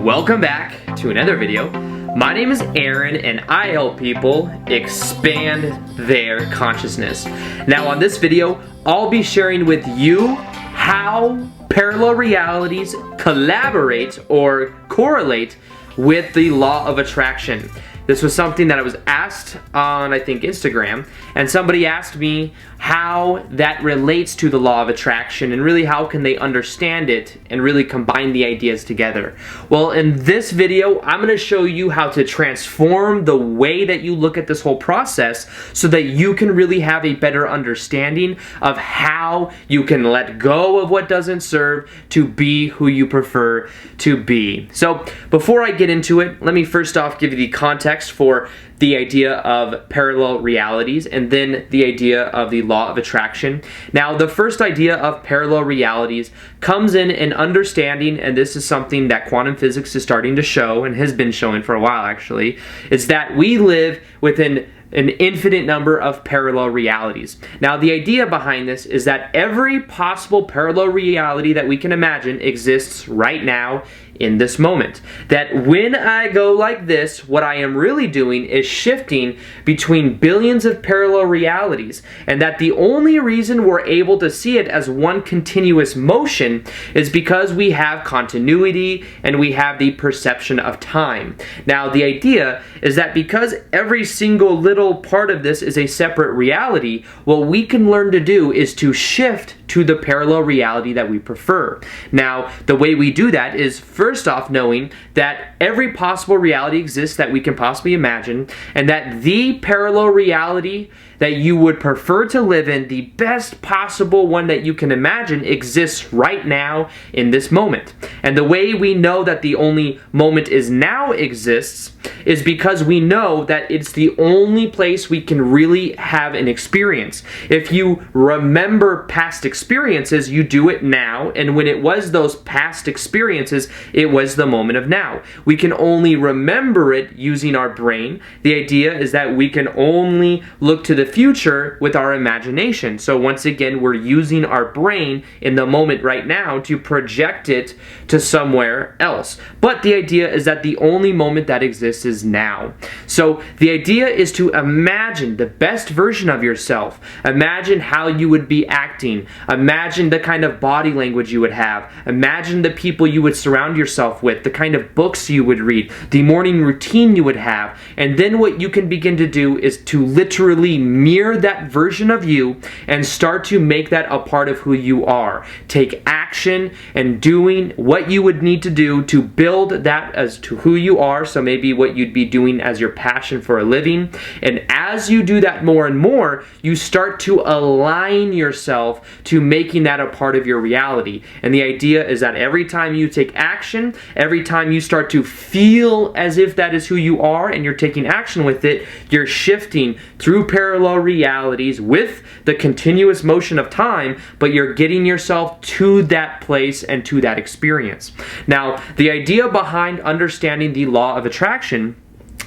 Welcome back to another video. My name is Aaron and I help people expand their consciousness. Now on this video, I'll be sharing with you how parallel realities collaborate or correlate with the law of attraction. This was something that I was asked on, I think, Instagram, and somebody asked me how that relates to the law of attraction and really how can they understand it and really combine the ideas together. Well, in this video, I'm going to show you how to transform the way that you look at this whole process so that you can really have a better understanding of how you can let go of what doesn't serve to be who you prefer to be. So before I get into it, let me first off give you the context for the idea of parallel realities and then the idea of the law of attraction. Now, the first idea of parallel realities comes in an understanding, and this is something that quantum physics is starting to show and has been showing for a while actually, is that we live within an infinite number of parallel realities. Now, the idea behind this is that every possible parallel reality that we can imagine exists right now in this moment. That when I go like this, what I am really doing is shifting between billions of parallel realities, and that the only reason we're able to see it as one continuous motion is because we have continuity and we have the perception of time. Now, the idea is that because every single little part of this is a separate reality, what we can learn to do is to shift to the parallel reality that we prefer. Now, the way we do that is first off knowing that every possible reality exists that we can possibly imagine, and that the parallel reality that you would prefer to live in, the best possible one that you can imagine, exists right now in this moment. And the way we know that the only moment is now exists is because we know that it's the only place we can really have an experience. If you remember past experiences, you do it now, and when it was those past experiences, it was the moment of now. We can only remember it using our brain. The idea is that we can only look to the future with our imagination. So once again, we're using our brain in the moment right now to project it to somewhere else. But the idea is that the only moment that exists is now. So the idea is to imagine the best version of yourself. Imagine how you would be acting. Imagine the kind of body language you would have. Imagine the people you would surround yourself with, the kind of books you would read, the morning routine you would have. And then what you can begin to do is to literally mirror that version of you and start to make that a part of who you are. Take action and doing what you would need to do to build that as to who you are. So maybe what you'd be doing as your passion for a living. And as you do that more and more, you start to align yourself to making that a part of your reality. And the idea is that every time you take action, every time you start to feel as if that is who you are and you're taking action with it, you're shifting through parallel realities with the continuous motion of time, but you're getting yourself to that place and to that experience. Now, the idea behind understanding the law of attraction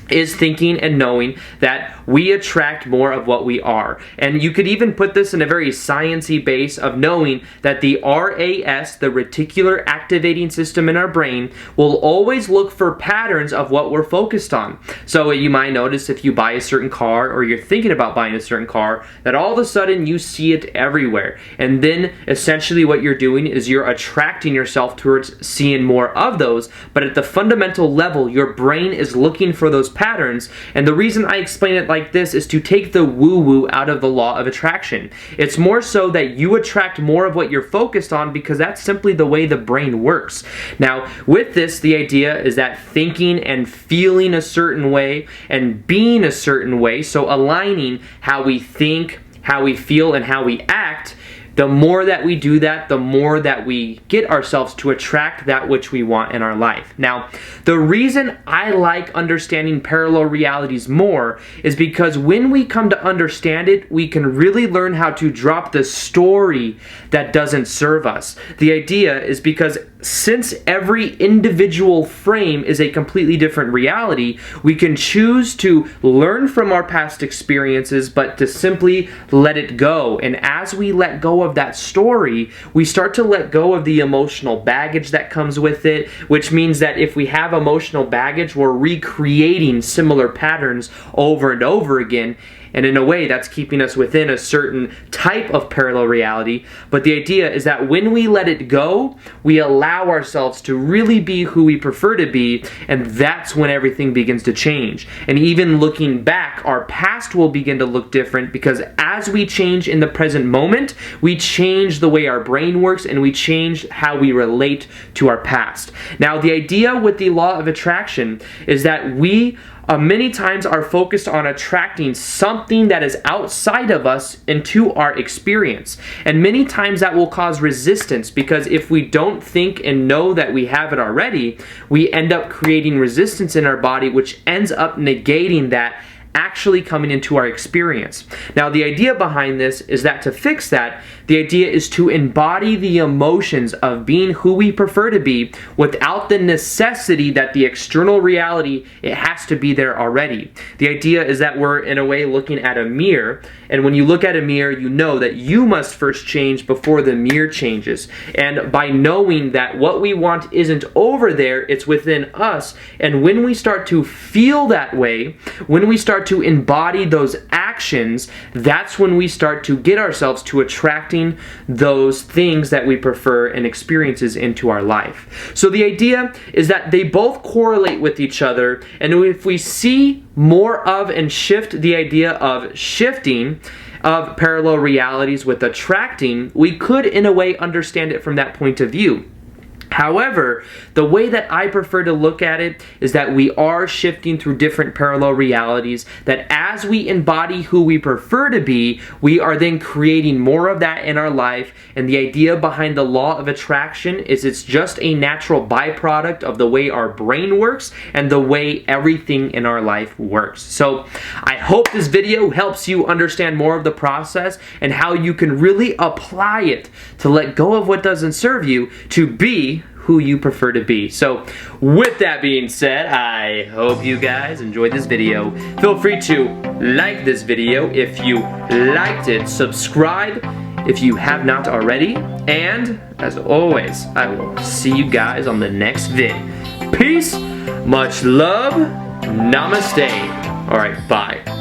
is thinking and knowing that we attract more of what we are. And you could even put this in a very sciencey base of knowing that the RAS, the reticular activating system in our brain, will always look for patterns of what we're focused on. So you might notice if you buy a certain car or you're thinking about buying a certain car, that all of a sudden you see it everywhere. And then essentially what you're doing is you're attracting yourself towards seeing more of those, but at the fundamental level, your brain is looking for those patterns. And the reason I explain it like this is to take the woo-woo out of the law of attraction. It's more so that you attract more of what you're focused on because that's simply the way the brain works. Now, with this, the idea is that thinking and feeling a certain way and being a certain way, so aligning how we think, how we feel, and how we act, the more that we do that, the more that we get ourselves to attract that which we want in our life. Now, the reason I like understanding parallel realities more is because when we come to understand it, we can really learn how to drop the story that doesn't serve us. The idea is because since every individual frame is a completely different reality, we can choose to learn from our past experiences, but to simply let it go. And as we let go of that story, we start to let go of the emotional baggage that comes with it, which means that if we have emotional baggage, we're recreating similar patterns over and over again. And in a way, that's keeping us within a certain type of parallel reality. But the idea is that when we let it go, we allow ourselves to really be who we prefer to be, and that's when everything begins to change. And even looking back, our past will begin to look different, because as we change in the present moment, we change the way our brain works, and we change how we relate to our past. Now, the idea with the law of attraction is that we many times are focused on attracting something that is outside of us into our experience. And many times that will cause resistance, because if we don't think and know that we have it already, we end up creating resistance in our body, which ends up negating that actually coming into our experience. Now, the idea behind this is that to fix that, the idea is to embody the emotions of being who we prefer to be without the necessity that the external reality, it has to be there already. The idea is that we're in a way looking at a mirror, and when you look at a mirror, you know that you must first change before the mirror changes. And by knowing that what we want isn't over there, it's within us, and when we start to feel that way, when we start to embody those actions, that's when we start to get ourselves to attracting those things that we prefer and experiences into our life. So the idea is that they both correlate with each other, and if we see more of and shift the idea of shifting of parallel realities with attracting, we could in a way understand it from that point of view. However, the way that I prefer to look at it is that we are shifting through different parallel realities, that as we embody who we prefer to be, we are then creating more of that in our life. And the idea behind the law of attraction is it's just a natural byproduct of the way our brain works and the way everything in our life works. So I hope this video helps you understand more of the process and how you can really apply it to let go of what doesn't serve you to be who you prefer to be. So with that being said, I hope you guys enjoyed this video. Feel free to like this video if you liked it, subscribe if you have not already, and as always, I will see you guys on the next vid. Peace, much love, namaste. Alright, bye.